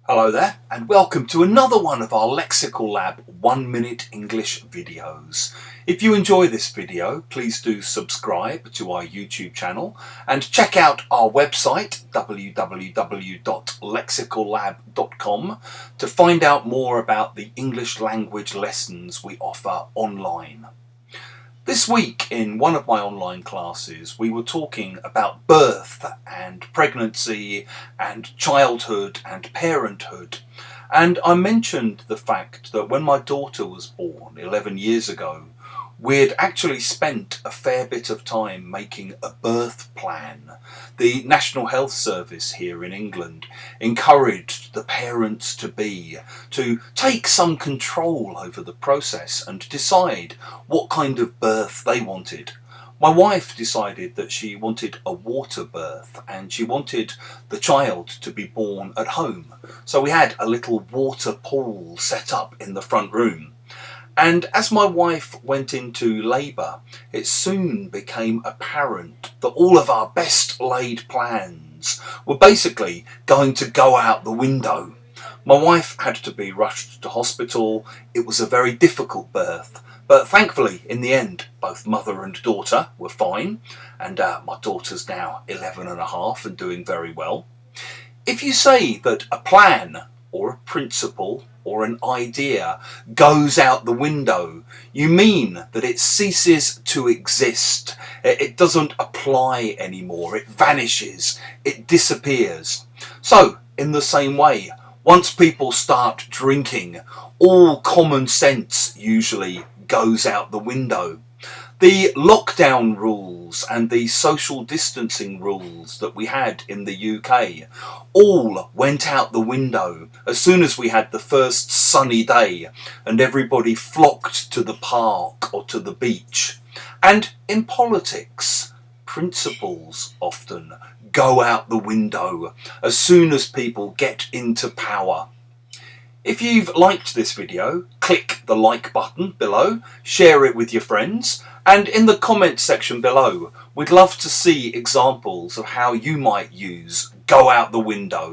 Hello there and welcome to another one of our Lexical Lab 1 Minute English videos. If you enjoy this video, please do subscribe to our YouTube channel and check out our website www.lexicallab.com to find out more about the English language lessons we offer online. This week in one of my online classes we were talking about birth and pregnancy and childhood and parenthood, and I mentioned the fact that when my daughter was born 11 years ago we'd actually spent a fair bit of time making a birth plan. The National Health Service here in England encouraged the parents-to-be to take some control over the process and decide what kind of birth they wanted. My wife decided that she wanted a water birth and she wanted the child to be born at home. So we had a little water pool set up in the front room. And as my wife went into labour, it soon became apparent that all of our best laid plans were basically going to go out the window. My wife had to be rushed to hospital. It was a very difficult birth, but thankfully in the end both mother and daughter were fine, and my daughter's now 11 and a half and doing very well. If you say that a plan or a principle or an idea goes out the window, you mean that it ceases to exist. It doesn't apply anymore. It vanishes. It disappears. So, in the same way, once people start drinking, all common sense usually goes out the window. The lockdown rules and the social distancing rules that we had in the UK all went out the window as soon as we had the first sunny day and everybody flocked to the park or to the beach. And in politics, principles often go out the window as soon as people get into power. If you've liked this video, click the like button below, share it with your friends, and in the comments section below, we'd love to see examples of how you might use go out the window.